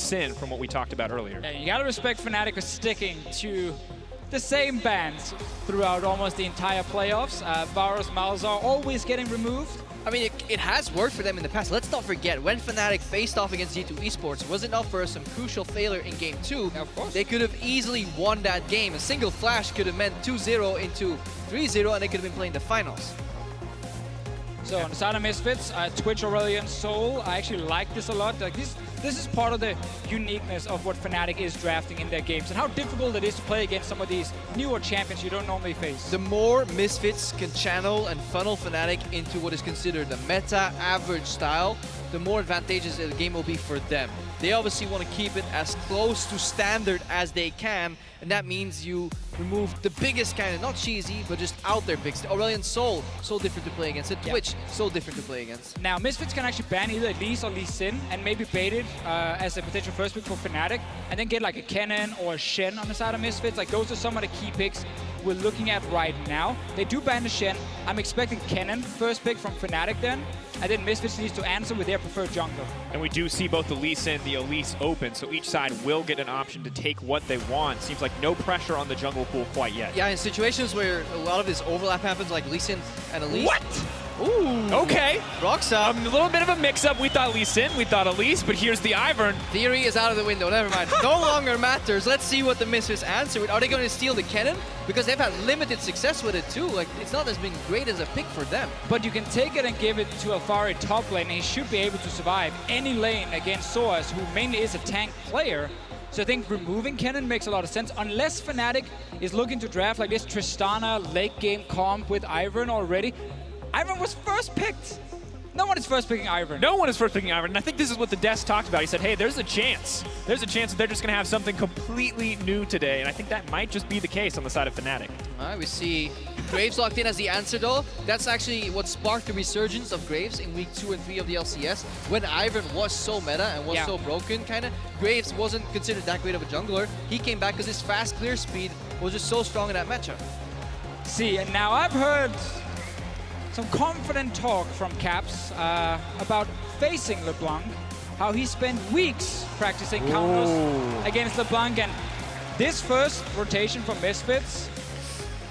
Sin from what we talked about earlier. Yeah, you gotta respect Fnatic for sticking to the same bans throughout almost the entire playoffs. Varus, Malzahar always getting removed. I mean, it has worked for them in the past. Let's not forget, when Fnatic faced off against G2 eSports, was it not for some crucial failure in Game 2? Yeah, of course. They could have easily won that game. A single flash could have meant 2-0 into 3-0, and they could have been playing the finals. So on the side of Misfits, Twitch, Aurelion, Soul, I actually like this a lot. Like this is part of the uniqueness of what Fnatic is drafting in their games and how difficult it is to play against some of these newer champions you don't normally face. The more Misfits can channel and funnel Fnatic into what is considered the meta average style, the more advantageous the game will be for them. They obviously want to keep it as close to standard as they can, and that means you remove the biggest kind of, not cheesy, but just out there picks. Aurelion Soul, so different to play against. Twitch, so different to play against. Now, Misfits can actually ban either Elise or Lee Sin and maybe bait it as a potential first pick for Fnatic, and then get like a Kennen or a Shen on the side of Misfits. Like, those are some of the key picks we're looking at right now. They do ban the Shen. I'm expecting Kennen first pick from Fnatic then, and then Misfits needs to answer with their preferred jungler. And we do see both the Lee Sin and the Elise open, so each side will get an option to take what they want. Seems like no pressure on the jungle pool quite yet. Yeah, in situations where a lot of this overlap happens, like Lee Sin and Elise. What? Ooh. Okay. Broxah. A little bit of a mix-up. We thought Lee Sin, we thought Elise, but here's the Ivern. Theory is out of the window, never mind. No longer matters. Let's see what the Misfits answer with. Are they going to steal the Kennen? Because they've had limited success with it too. Like, it's not as been great as a pick for them. But you can take it and give it to Alphari top lane, and he should be able to survive any lane against sOAZ, who mainly is a tank player. So I think removing Kennen makes a lot of sense, unless Fnatic is looking to draft like this Tristana late game comp with Ivern already. Ivern was first picked. No one is first picking Ivern. No one is first picking Ivern, and I think this is what the desk talked about. He said, hey, there's a chance. There's a chance that they're just going to have something completely new today, and I think that might just be the case on the side of Fnatic. All right, we see Graves locked in as the answer, though. That's actually what sparked the resurgence of Graves in week 2 and 3 of the LCS. When Ivern was so meta and was so broken, kind of, Graves wasn't considered that great of a jungler. He came back because his fast clear speed was just so strong in that matchup. See, and now I've heard some confident talk from Caps about facing LeBlanc, how he spent weeks practicing counters against LeBlanc, and this first rotation from Misfits,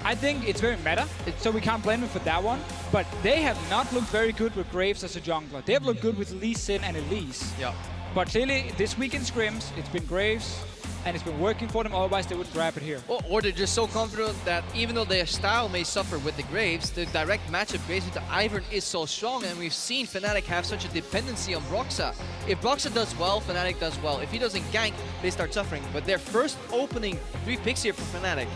I think it's very meta, so we can't blame him for that one, but they have not looked very good with Graves as a jungler. They have looked good with Lee Sin and Elise. Yeah. But clearly, this week in scrims, it's been Graves, and it's been working for them, otherwise they wouldn't grab it here. Or they're just so confident that even though their style may suffer with the Graves, the direct matchup Graves with the Ivern is so strong, and we've seen Fnatic have such a dependency on Broxah. If Broxah does well, Fnatic does well. If he doesn't gank, they start suffering. But their first opening 3 picks here for Fnatic.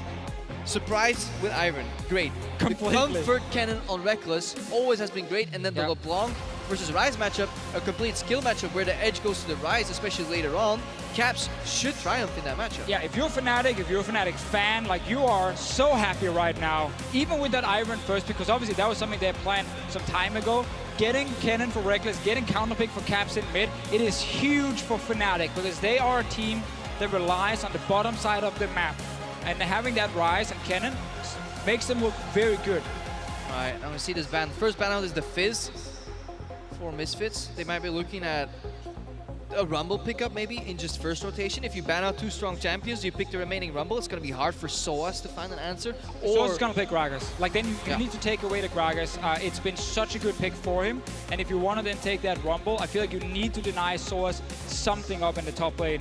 Surprise with Ivern, great. Completely. The comfort cannon on Rekkles always has been great, and then the LeBlanc versus Ryze matchup, a complete skill matchup where the edge goes to the Ryze, especially later on. Caps should triumph in that matchup. Yeah, if you're Fnatic, if you're a Fnatic fan, like you are so happy right now, even with that Ivern first, because obviously that was something they planned some time ago. Getting Kennen for Rekkles, getting counterpick for Caps in mid, it is huge for Fnatic because they are a team that relies on the bottom side of the map. And having that Ryze and Kennen makes them look very good. All right, now we see this ban. First ban out is the Fizz for Misfits. They might be looking at a Rumble pickup maybe in just first rotation. If you ban out 2 strong champions, you pick the remaining Rumble. It's going to be hard for sOAZ to find an answer. Or sOAZ is going to pick Gragas. Like then you need to take away the Gragas. It's been such a good pick for him. And if you want to then take that Rumble, I feel like you need to deny sOAZ something up in the top lane,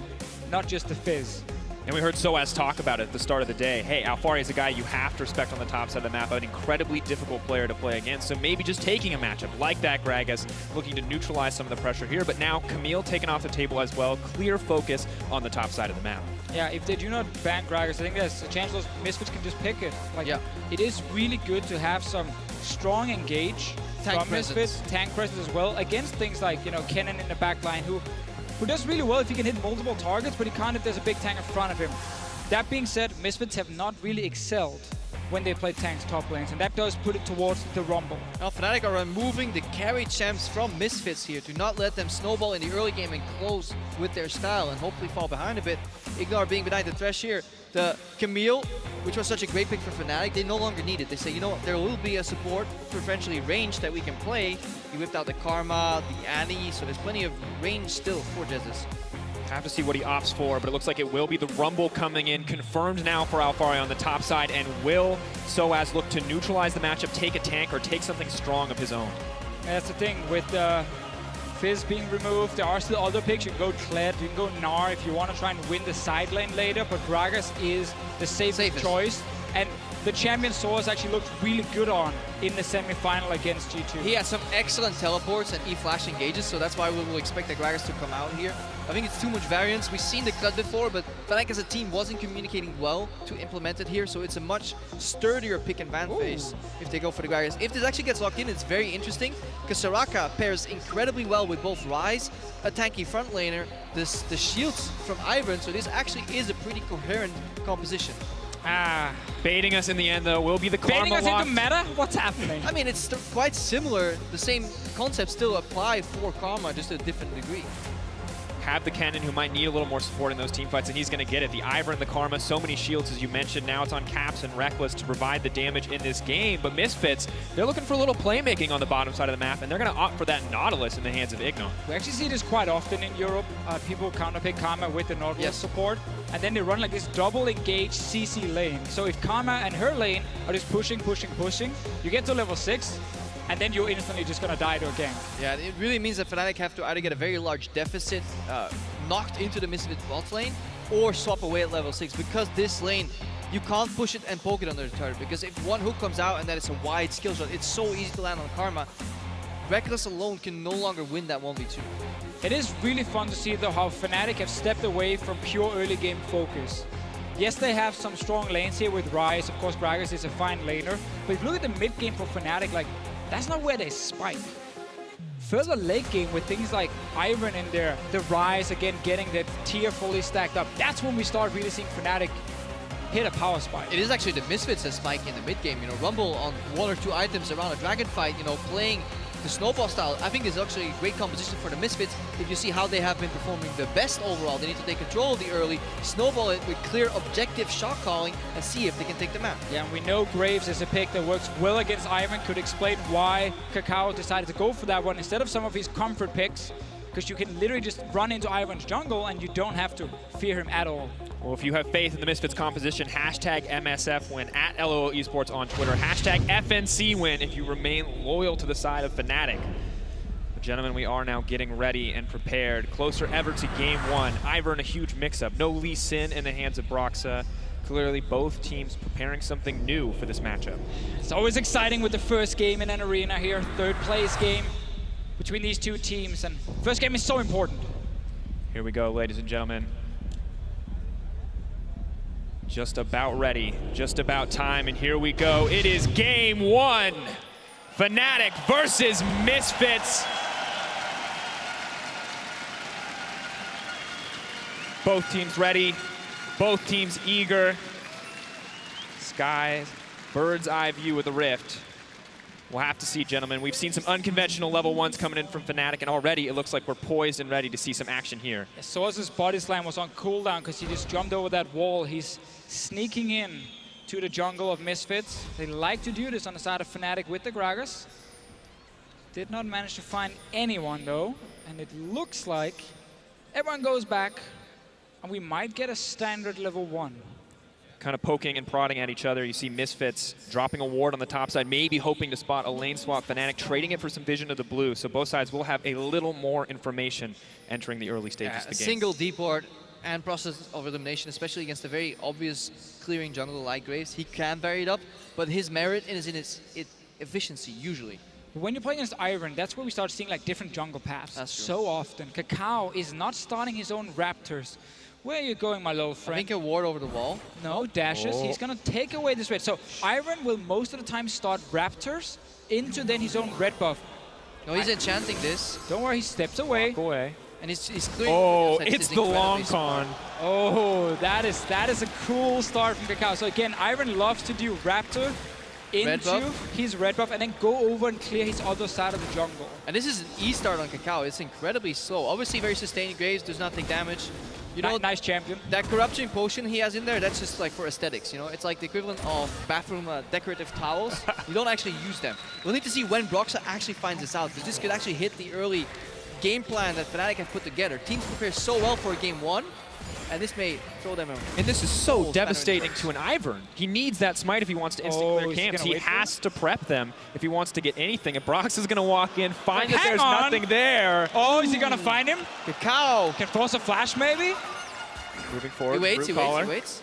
not just the Fizz. And we heard sOAZ talk about it at the start of the day. Hey, Alphari is a guy you have to respect on the top side of the map, an incredibly difficult player to play against. So maybe just taking a matchup like that Gragas, looking to neutralize some of the pressure here. But now Camille taken off the table as well. Clear focus on the top side of the map. Yeah, if they do not ban Gragas, I think there's a chance those Misfits can just pick it. Like, it is really good to have some strong engage from Misfits, tank presence as well, against things like, you know, Kennen in the back line, who does really well if he can hit multiple targets, but he can't if there's a big tank in front of him. That being said, Misfits have not really excelled when they play tanks top lanes, and that does put it towards the Rumble. Now Fnatic are removing the carry champs from Misfits here to not let them snowball in the early game and close with their style and hopefully fall behind a bit. IgNar being behind the Thresh here. The Camille, which was such a great pick for Fnatic, they no longer need it. They say, you know what, there will be a support preferentially range that we can play. You whipped out the Karma, the Annie, so there's plenty of range still for Jesiz. Have to see what he opts for, but it looks like it will be the Rumble coming in, confirmed now for Alphari on the top side, and will sOAZ look to neutralize the matchup, take a tank, or take something strong of his own? And that's the thing, with Fizz being removed, there are still other picks. You can go Kled, you can go Gnar if you want to try and win the side lane later, but Gragas is the safest choice. And the champion sOAZ actually looked really good on in the semi-final against G2. He has some excellent teleports and E-flash engages, so that's why we will expect the Gragas to come out here. I think it's too much variance. We've seen the Kled before, but Fnatic as a team wasn't communicating well to implement it here, so it's a much sturdier pick and ban phase if they go for the Gragas. If this actually gets locked in, it's very interesting, because Soraka pairs incredibly well with both Ryze, a tanky front laner, the shields from Ivern, so this actually is a pretty coherent composition. Baiting us in the end, though, will be the Karma Baiting us locked. into meta? What's happening? I mean, it's quite similar. The same concepts still apply for Karma, just to a different degree. Have the Kennen, who might need a little more support in those team fights, and he's going to get it. The Ivern, the Karma, so many shields, as you mentioned. Now it's on Caps and Rekkles to provide the damage in this game. But Misfits, they're looking for a little playmaking on the bottom side of the map, and they're going to opt for that Nautilus in the hands of IgNar. We actually see this quite often in Europe. People counterpick Karma with the Nautilus support, and then they run like this double engaged CC lane. So if Karma and her lane are just pushing, you get to level 6, and then you're instantly just going to die to a gank. Yeah, it really means that Fnatic have to either get a very large deficit knocked into the Misfits bot lane, or swap away at level 6, because this lane, you can't push it and poke it under the turret, because if one hook comes out and then it's a wide skill shot, it's so easy to land on Karma. Rekkles alone can no longer win that 1v2. It is really fun to see, though, how Fnatic have stepped away from pure early game focus. Yes, they have some strong lanes here with Ryze. Of course, Gragas is a fine laner. But if you look at the mid game for Fnatic, like, that's not where they spike. Further late game with things like Ivern in there, the Ryze again getting the tier fully stacked up, that's when we start really seeing Fnatic hit a power spike. It is actually the Misfits that spike in the mid game. You know, Rumble on 1 or 2 items around a dragon fight, you know, playing the snowball style. I think this is actually a great composition for the Misfits. If you see how they have been performing the best overall, they need to take control of the early, snowball it with clear objective shot calling, and see if they can take the map. Yeah, and we know Graves is a pick that works well against Ivern. Could explain why KaKAO decided to go for that one instead of some of his comfort picks, because you can literally just run into Ivern's jungle and you don't have to fear him at all. Well, if you have faith in the Misfits composition, hashtag MSF win at LOL eSports on Twitter. Hashtag FNC win if you remain loyal to the side of Fnatic. But gentlemen, we are now getting ready and prepared. Closer ever to game 1. Ivern, a huge mix-up. No Lee Sin in the hands of Broxah. Clearly, both teams preparing something new for this matchup. It's always exciting with the first game in an arena here. Third place game between these two teams. And first game is so important. Here we go, ladies and gentlemen. Just about ready, just about time, and here we go. It is game 1. Fnatic versus Misfits. Both teams ready, both teams eager. Skies, bird's eye view of the Rift. We'll have to see, gentlemen. We've seen some unconventional level 1s coming in from Fnatic, and already it looks like we're poised and ready to see some action here. sOAZ's body slam was on cooldown because he just jumped over that wall. He's sneaking in to the jungle of Misfits. They like to do this on the side of Fnatic with the Gragas. Did not manage to find anyone, though. And it looks like everyone goes back, and we might get a standard level 1. Kind of poking and prodding at each other. You see Misfits dropping a ward on the top side, maybe hoping to spot a lane swap. Fnatic trading it for some vision of the blue. So both sides will have a little more information entering the early stages of the game. A single deep ward and process of elimination, especially against a very obvious clearing jungle like Graves. He can vary it up, but his merit is in its efficiency, usually. When you play against Ivern, that's where we start seeing like different jungle paths. That's true. So often. KaKAO is not starting his own Raptors. Where are you going, my little friend? I think a ward over the wall. No, dashes. Oh. He's going to take away this red. So Ivern will most of the time start Raptors into then his own red buff. No, he's enchanting this. Don't worry, he steps away. Walk away. And he's clearing. Oh, This it's is the incredibly long smart. con. Oh, that is a cool start from KaKAO. So again, Ivern loves to do Raptor into his red buff and then go over and clear his other side of the jungle. And this is an E start on KaKAO. It's incredibly slow. Obviously very sustained. Graves does not take damage. You know, Nice champion. that corruption potion he has in there, that's just like for aesthetics, you know? It's like the equivalent of bathroom decorative towels. You don't actually use them. We'll need to see when Broxah actually finds this out, because this could actually hit the early game plan that Fnatic have put together. Teams prepare so well for game 1, and this may throw them. And this is so devastating to an Ivern. He needs that smite if he wants to instant clear camps. He has to prep them if he wants to get anything. And Broxah is going to walk in, find that there's nothing there. Oh, is he going to find him? KaKAO can force a flash, maybe? Moving forward. He waits.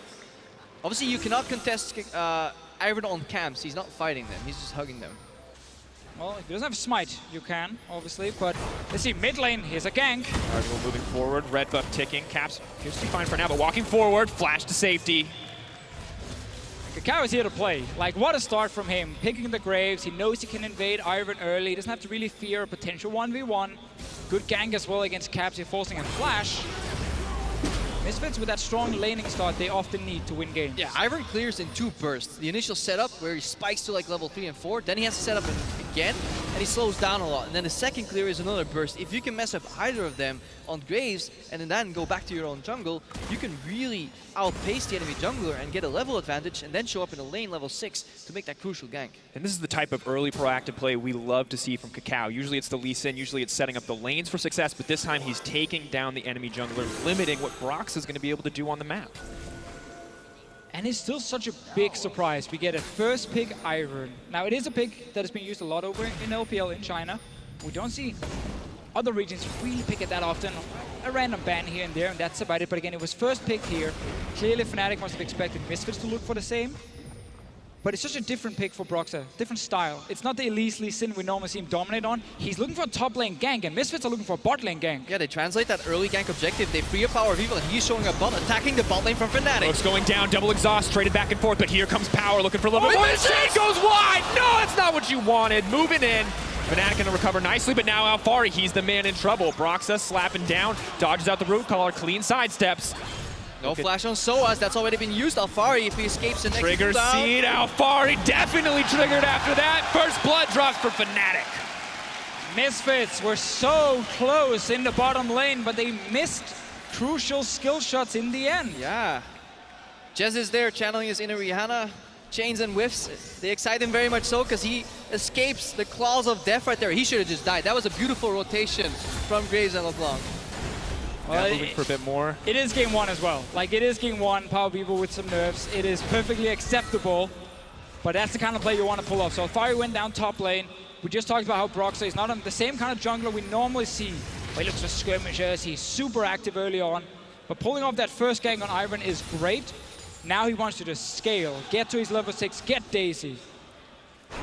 Obviously, you cannot contest Ivern on camps. He's not fighting them. He's just hugging them. Well, if he doesn't have smite, you can, obviously, but let's see, mid lane, here's a gank. Argo moving forward, red buff ticking, Caps appears to be fine for now, but walking forward, flash to safety. KaKAO is here to play. Like, what a start from him, picking the Graves, he knows he can invade Ivern early, he doesn't have to really fear a potential 1v1. Good gank as well against Caps, he's forcing a flash. Misfits with that strong laning start they often need to win games. Yeah, Ivern clears in 2 bursts. The initial setup where he spikes to like level 3 and 4, then he has to set up again, and he slows down a lot. And then the second clear is another burst. If you can mess up either of them on Graves and then go back to your own jungle, you can really outpace the enemy jungler and get a level advantage and then show up in a lane level 6 to make that crucial gank. And this is the type of early proactive play we love to see from KaKAO. Usually it's the Lee Sin, usually it's setting up the lanes for success, but this time he's taking down the enemy jungler, limiting what Broxah is going to be able to do on the map. And it's still such a big surprise. We get a first pick Ivern. Now it is a pick that has been used a lot over in LPL in China. We don't see other regions really pick it that often. A random ban here and there, and that's about it. But again, it was first pick here. Clearly Fnatic must have expected Misfits to look for the same. But it's such a different pick for Broxah, different style. It's not the Elise Lee Sin we normally see him dominate on. He's looking for a top lane gank, and Misfits are looking for a bot lane gank. Yeah, they translate that early gank objective. They free up PowerOfEvil, and he's showing up bot, attacking the bot lane from Fnatic. Looks going down, double exhaust, traded back and forth, but here comes Power looking for level 1. Shade goes wide! No, that's not what you wanted. Moving in. Fnatic going to recover nicely, but now Alphari, he's the man in trouble. Broxah slapping down, dodges out the root caller, clean sidesteps. No flash on sOAZ, that's already been used. Alphari, if he escapes the next trigger seed, Alphari definitely triggered after that. First blood drops for Fnatic. Misfits were so close in the bottom lane, but they missed crucial skill shots in the end. Yeah. Jesiz there channeling his inner Rihanna. Chains and whiffs, they excite him very much so because he escapes the claws of death right there. He should have just died. That was a beautiful rotation from Graves and LeBlanc. Well, moving for a bit more. It is game 1 as well. Like, it is game 1, PowerOfEvil with some nerfs. It is perfectly acceptable, but that's the kind of play you want to pull off. So Alphari went down top lane. We just talked about how Broxah is not on the same kind of jungler we normally see. He looks for skirmishers, he's super active early on, but pulling off that first gank on Ivern is great. Now he wants to just scale, get to his level 6, get Daisy.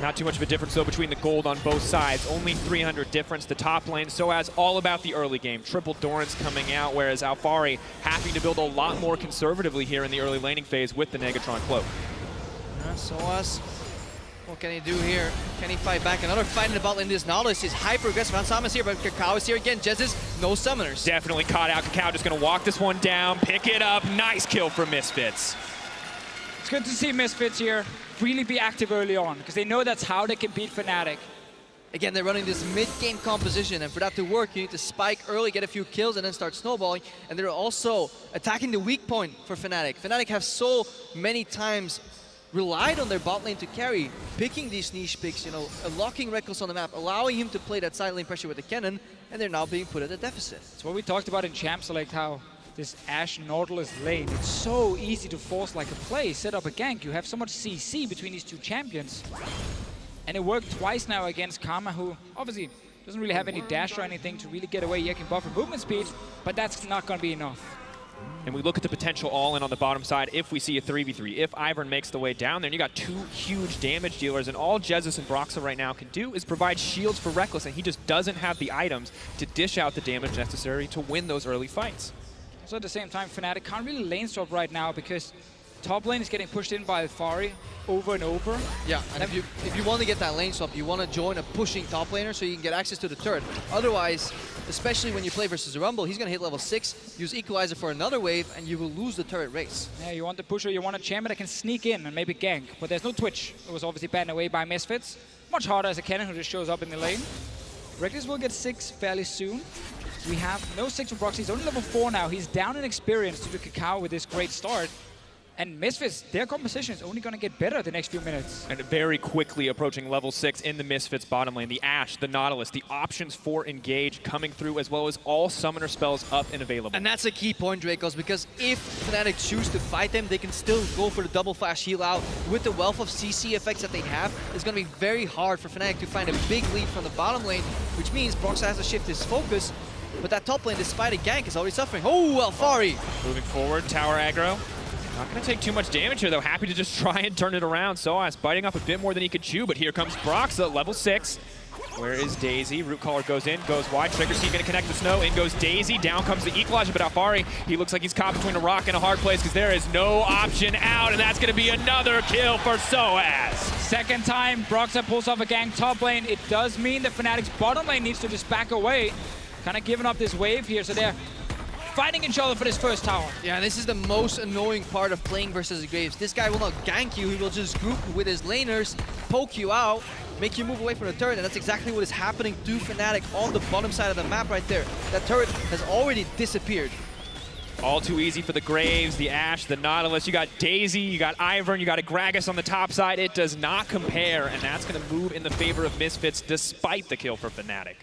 Not too much of a difference, though, between the gold on both sides. Only 300 difference. The top lane, sOAZ all about the early game. Triple Doran's coming out, whereas Alphari having to build a lot more conservatively here in the early laning phase with the Negatron Cloak. sOAZ, what can he do here? Can he fight back? Another fight in the bot lane. This Nautilus is hyper-aggressive. Ansama is here, but KaKAO is here again. Jesiz, no summoners. Definitely caught out. KaKAO just going to walk this one down, pick it up. Nice kill for Misfits. It's good to see Misfits here really be active early on, because they know that's how they can beat Fnatic. Again, they're running this mid-game composition, and for that to work, you need to spike early, get a few kills, and then start snowballing. And they're also attacking the weak point for Fnatic. Fnatic have so many times relied on their bot lane to carry, picking these niche picks, you know, locking Rekkles on the map, allowing him to play that side lane pressure with the Kennen, and they're now being put at a deficit. It's what we talked about in Champ Select, how this Ashe Nautilus lane, it's so easy to force like a play, set up a gank. You have so much CC between these two champions. And it worked twice now against Karma, who obviously doesn't really have any dash or anything to really get away. He can buffer movement speed, but that's not going to be enough. And we look at the potential all-in on the bottom side if we see a 3v3. If Ivern makes the way down there, and you got 2 huge damage dealers, and all Jesiz and Broxah right now can do is provide shields for Rekkles, and he just doesn't have the items to dish out the damage necessary to win those early fights. So at the same time, Fnatic can't really lane swap right now because top lane is getting pushed in by Alphari over and over. Yeah, and if you want to get that lane swap, you want to join a pushing top laner so you can get access to the turret. Otherwise, especially when you play versus a Rumble, he's going to hit level 6, use Equalizer for another wave, and you will lose the turret race. Yeah, you want the pusher, you want a champion that can sneak in and maybe gank, but there's no Twitch. It was obviously banned away by Misfits. Much harder as a Kennen who just shows up in the lane. Rekkles will get 6 fairly soon. We have no 6 for Broxah. He's only level 4 now. He's down in experience due to KaKAO with this great start. And Misfits, their composition is only going to get better the next few minutes. And very quickly approaching level 6 in the Misfits bottom lane. The Ashe, the Nautilus, the options for engage coming through, as well as all summoner spells up and available. And that's a key point, Drakos, because if Fnatic choose to fight them, they can still go for the double flash heal out. With the wealth of CC effects that they have, it's going to be very hard for Fnatic to find a big lead from the bottom lane, which means Broxah has to shift his focus. But that top lane, despite a gank, is already suffering. Oh, Alphari! Moving forward, tower aggro. Not going to take too much damage here, though. Happy to just try and turn it around. sOAZ biting off a bit more than he could chew, but here comes Broxah, level 6. Where is Daisy? Root Caller goes in, goes wide. Trigger Seed going to connect the snow. In goes Daisy. Down comes the Equalizer, but Alphari, he looks like he's caught between a rock and a hard place because there is no option out, and that's going to be another kill for sOAZ. Second time, Broxah pulls off a gank top lane. It does mean that Fnatic's bottom lane needs to just back away. Kind of giving up this wave here, so they're fighting each other for this first tower. Yeah, this is the most annoying part of playing versus Graves. This guy will not gank you, he will just group with his laners, poke you out, make you move away from the turret, and that's exactly what is happening to Fnatic on the bottom side of the map right there. That turret has already disappeared. All too easy for the Graves, the Ashe, the Nautilus. You got Daisy, you got Ivern, you got a Gragas on the top side. It does not compare, and that's going to move in the favor of Misfits despite the kill for Fnatic.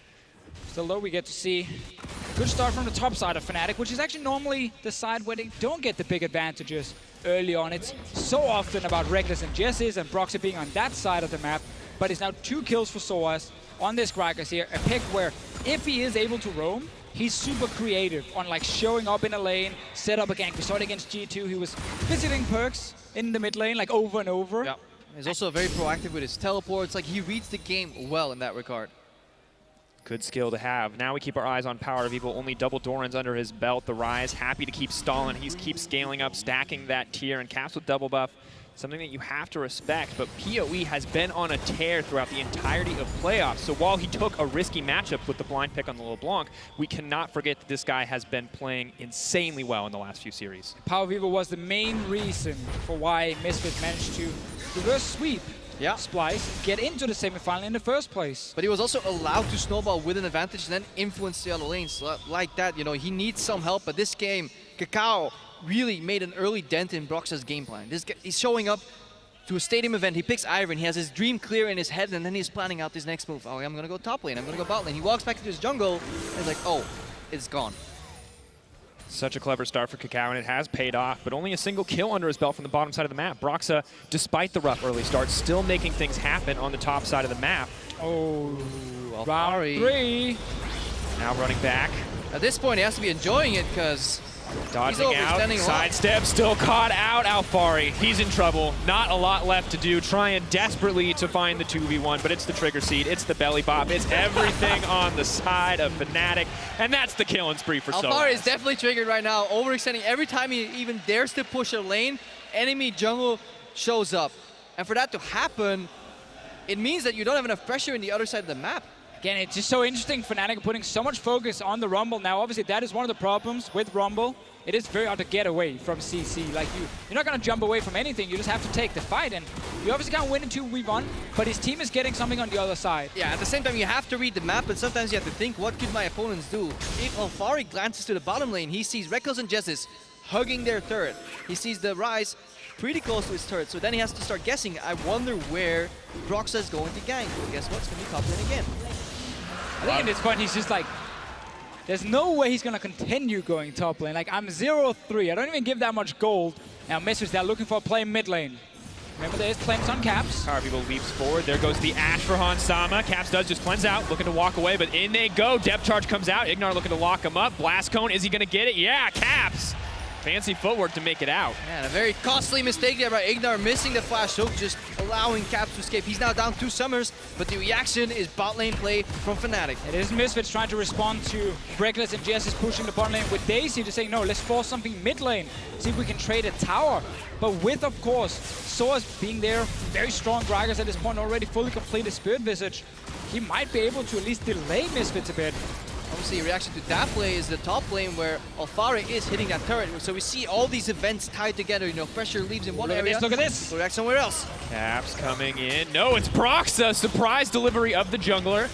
Still though, we get to see a good start from the top side of Fnatic, which is actually normally the side where they don't get the big advantages early on. It's so often about Rekkles and Jesiz and Broxah being on that side of the map, but it's now 2 kills for sOAZ on this Gragas here. A pick where, if he is able to roam, he's super creative on like showing up in a lane, set up a gank. We saw it against G2, he was visiting perks in the mid lane like over and over. Yeah. He's also very proactive with his teleports. Like, he reads the game well in that regard. Good skill to have. Now we keep our eyes on PowerOfEvil. Only double Dorans under his belt. The Ryze happy to keep stalling. He keeps scaling up, stacking that tier, and Caps with double buff. Something that you have to respect, but PoE has been on a tear throughout the entirety of playoffs. So while he took a risky matchup with the blind pick on the LeBlanc, we cannot forget that this guy has been playing insanely well in the last few series. PowerOfEvil was the main reason for why Misfits managed to reverse sweep Splice, get into the semifinal in the first place. But he was also allowed to snowball with an advantage and then influence the other lanes like that. You know, he needs some help, but this game, KaKAO really made an early dent in Broxah's game plan. This guy, he's showing up to a stadium event, he picks Ivern, he has his dream clear in his head, and then he's planning out his next move. Oh, I'm gonna go top lane, I'm gonna go bot lane. He walks back to his jungle, and he's like, oh, it's gone. Such a clever start for KaKAO, and it has paid off, but only a single kill under his belt from the bottom side of the map. Broxah, despite the rough early start, still making things happen on the top side of the map. Oh, Alphari. round 3. Now running back. At this point, he has to be enjoying it, because dodging out, sidestep, still caught out. Alphari, he's in trouble. Not a lot left to do, trying desperately to find the 2v1, but it's the trigger seed, it's the belly bop, it's everything on the side of Fnatic, and that's the killing spree for sOAZ. Alphari is definitely triggered right now, overextending. Every time he even dares to push a lane, enemy jungle shows up. And for that to happen, it means that you don't have enough pressure in the other side of the map. Again, it's just so interesting, Fnatic putting so much focus on the Rumble. Now, obviously, that is one of the problems with Rumble. It is very hard to get away from CC. Like, you're not going to jump away from anything. You just have to take the fight. And you obviously can't win in 2v1, but his team is getting something on the other side. Yeah, at the same time, you have to read the map, but sometimes you have to think, what could my opponents do? If Alphari glances to the bottom lane, he sees Rekkles and Jesiz hugging their turret. He sees the Ryze pretty close to his turret, so then he has to start guessing. I wonder where Broxah is going to gank. Well, guess what? It's going to be top lane again. I think at this point, he's just like, there's no way he's going to continue going top lane. Like, I'm 0-3. I don't even give that much gold. Now, Misfits, they're looking for a play mid lane. Remember, there's cleanse on Caps. PowerOfEvil leaps forward. There goes the Ashe for Hansama. Caps does just cleanse out, looking to walk away, but in they go. Depth charge comes out. IgNar looking to lock him up. Blast Cone, is he going to get it? Yeah, Caps. Fancy footwork to make it out. Man, a very costly mistake there by IgNar, missing the flash hook, just allowing Caps to escape. He's now down 2 summers, but the reaction is bot lane play from Fnatic. It is Misfits trying to respond to Rekkles and Jesiz pushing the bot lane with Daisy to say, no, let's force something mid lane, see if we can trade a tower. But with, of course, sOAZ being there, very strong Gragas at this point, already fully completed Spirit Visage, he might be able to at least delay Misfits a bit. Obviously, reaction to that play is the top lane where Alphari is hitting that turret. So we see all these events tied together. You know, pressure leaves in one area. Look at this. React somewhere else. Caps coming in. No, it's Broxah. Surprise delivery of the jungler.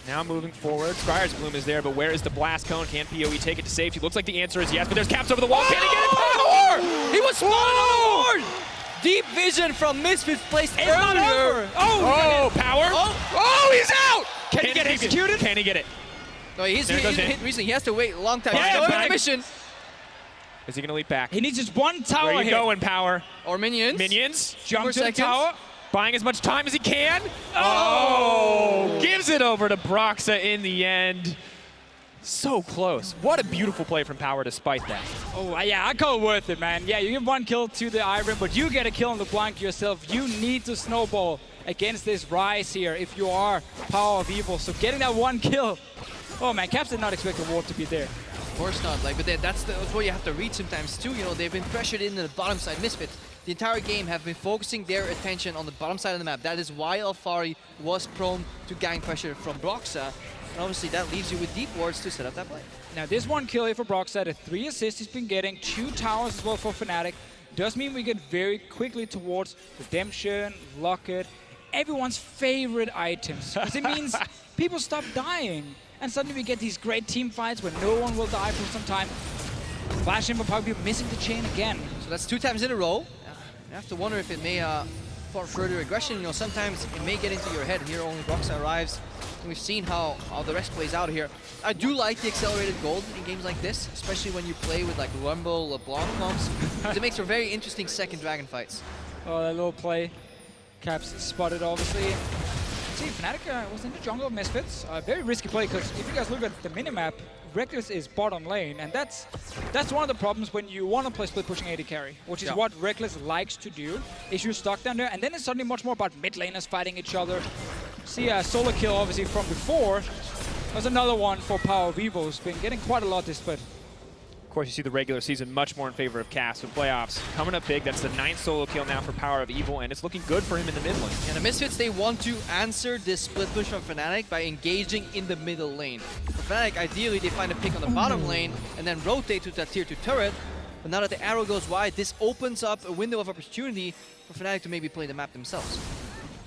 Now moving forward. Scryer's Bloom is there, but where is the Blast Cone? Can PoE take it to safety? Looks like the answer is yes, but there's Caps over the wall. Can he get it? Power! He was spotted on the board! Deep vision from Misfits placed It's not earlier. over. Oh, power. Oh, he's out! can he get executed? Can he get it? No, he's There goes hit it. recently. He has to wait a long time. Yeah, He's going on back. a mission. Is he going to leap back? He needs just one tower Where are you hit. going, Power? Or minions. Minions? Jump More to the seconds. tower. Buying as much time as he can. Oh! Gives it over to Broxah in the end. So close. What a beautiful play from Power despite that. Oh, yeah, I call it worth it, man. Yeah, you give one kill to the Ivern, but you get a kill on LeBlanc yourself. You need to snowball against this Ryze here if you are PowerOfEvil. So getting that one kill. Oh, man, Caps did not expect the ward to be there. Of course not. Like, but that's what you have to read sometimes too. You know, they've been pressured in the bottom side. Misfits, the entire game, have been focusing their attention on the bottom side of the map. That is why Alphari was prone to gang pressure from Broxah. And obviously that leaves you with deep wards to set up that play. Now, this one kill here for Broxah, the 3 assists he's been getting, 2 towers as well for Fnatic, does mean we get very quickly towards Redemption, Locket, everyone's favorite items. Because it means people stop dying. And suddenly we get these great team fights where no one will die for some time. Flash in, but probably missing the chain again. So that's 2 times in a row. You have to wonder if it may for further aggression. You know, sometimes it may get into your head. Here only Broxah arrives. And we've seen how the rest plays out here. I do like the accelerated gold in games like this, especially when you play with like Rumble, LeBlanc comps. It makes for very interesting second dragon fights. Oh, that little play. Caps spotted, obviously. See, Fnatic was in the jungle of Misfits. Very risky play, because if you guys look at the minimap, Rekkles is bottom lane, and that's one of the problems when you want to play split pushing AD carry, which is what Rekkles likes to do, is you're stuck down there, and then it's suddenly much more about mid laners fighting each other. See a solo kill, obviously, from before. There's another one for PowerOfEvil, who's been getting quite a lot this split. Of course, you see the regular season much more in favor of Cass with playoffs. Coming up big, that's the 9th solo kill now for PowerOfEvil, and it's looking good for him in the mid lane. And the Misfits, they want to answer this split push from Fnatic by engaging in the middle lane. For Fnatic, ideally, they find a pick on the bottom lane and then rotate to that tier 2 turret. But now that the arrow goes wide, this opens up a window of opportunity for Fnatic to maybe play the map themselves.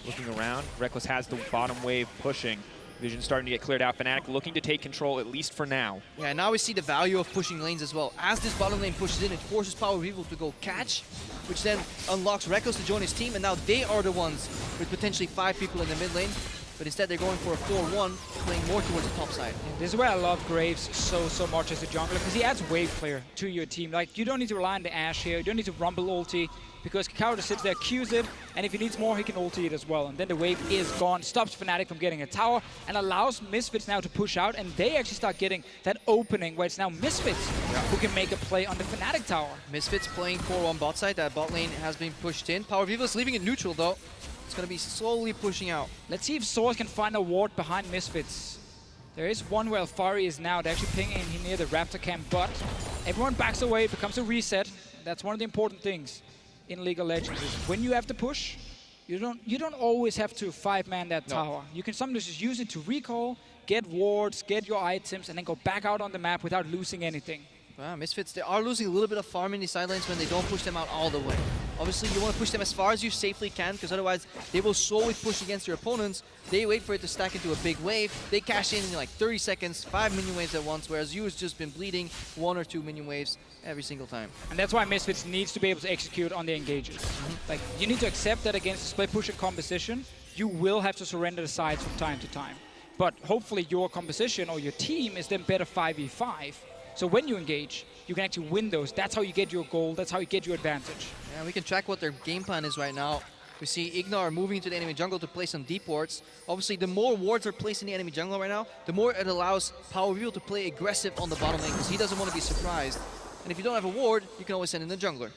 Looking around, Rekkles has the bottom wave pushing. Vision starting to get cleared out. Fnatic looking to take control, at least for now. Yeah, and now we see the value of pushing lanes as well. As this bottom lane pushes in, it forces PowerOfEvil to go catch, which then unlocks Rekkles to join his team, and now they are the ones with potentially 5 people in the mid lane. But instead they're going for a 4-1, playing more towards the top side. And this is where I love Graves so much as a jungler, because he adds wave clear to your team. Like, you don't need to rely on the Ashe here, you don't need to rumble ulti, because KaKAO just sits there, Qs it, and if he needs more, he can ulti it as well. And then the wave is gone, stops Fnatic from getting a tower, and allows Misfits now to push out, and they actually start getting that opening where it's now Misfits who can make a play on the Fnatic tower. Misfits playing 4-1 bot side. That bot lane has been pushed in. PowerOfEvil is leaving it neutral though. It's going to be slowly pushing out. Let's see if sOAZ can find a ward behind Misfits. There is one where Alphari is now. They're actually pinging in near the Raptor camp, but everyone backs away. It becomes a reset. That's one of the important things in League of Legends. Is when you have to push, you don't always have to 5-man that tower. You can sometimes just use it to recall, get wards, get your items, and then go back out on the map without losing anything. Wow, Misfits, they are losing a little bit of farm in the sidelines when they don't push them out all the way. Obviously, you want to push them as far as you safely can, because otherwise they will slowly push against your opponents. They wait for it to stack into a big wave. They cash in like 30 seconds, 5 minion waves at once, whereas you has just been bleeding 1 or 2 minion waves every single time. And that's why Misfits needs to be able to execute on the engages. Like, you need to accept that against a split push composition, you will have to surrender the sides from time to time. But hopefully your composition or your team is then better 5v5. So when you engage, you can actually win those. That's how you get your goal. That's how you get your advantage. Yeah, we can track what their game plan is right now. We see IgNar moving into the enemy jungle to play some deep wards. Obviously, the more wards are placed in the enemy jungle right now, the more it allows PowerOfEvil to play aggressive on the bottom lane, because he doesn't want to be surprised. And if you don't have a ward, you can always send in the jungler.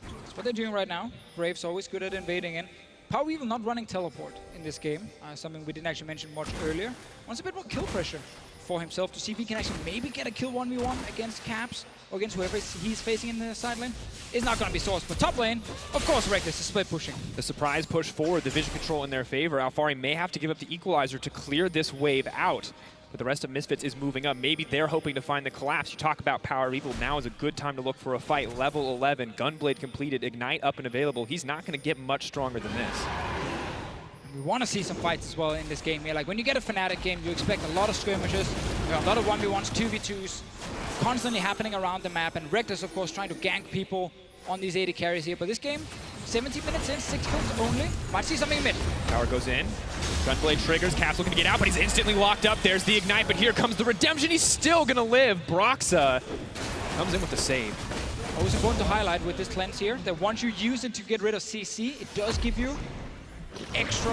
That's what they're doing right now. Brave's always good at invading in. PowerOfEvil not running teleport in this game, something we didn't actually mention much earlier. Wants a bit more kill pressure for himself to see if he can actually maybe get a kill 1v1 against Caps or against whoever he's facing in the side lane. It's not going to be sOAZ, but top lane, of course, Rekkles is split pushing. The surprise push forward, the vision control in their favor. Alphari may have to give up the equalizer to clear this wave out. But the rest of Misfits is moving up. Maybe they're hoping to find the collapse. You talk about PowerOfEvil. Now is a good time to look for a fight. Level 11, Gunblade completed, Ignite up and available. He's not going to get much stronger than this. We want to see some fights as well in this game here. Like, when you get a Fnatic game, you expect a lot of skirmishes, a lot of 1v1s, 2v2s, constantly happening around the map. And Rekkles, of course, trying to gank people on these AD carries here. But this game, 17 minutes in, 6 kills only. Might see something mid. Power goes in. Gunblade triggers. Caps looking to get out, but he's instantly locked up. There's the ignite, but here comes the redemption. He's still going to live. Broxah comes in with the save. Always important to highlight with this cleanse here that once you use it to get rid of CC, it does give you extra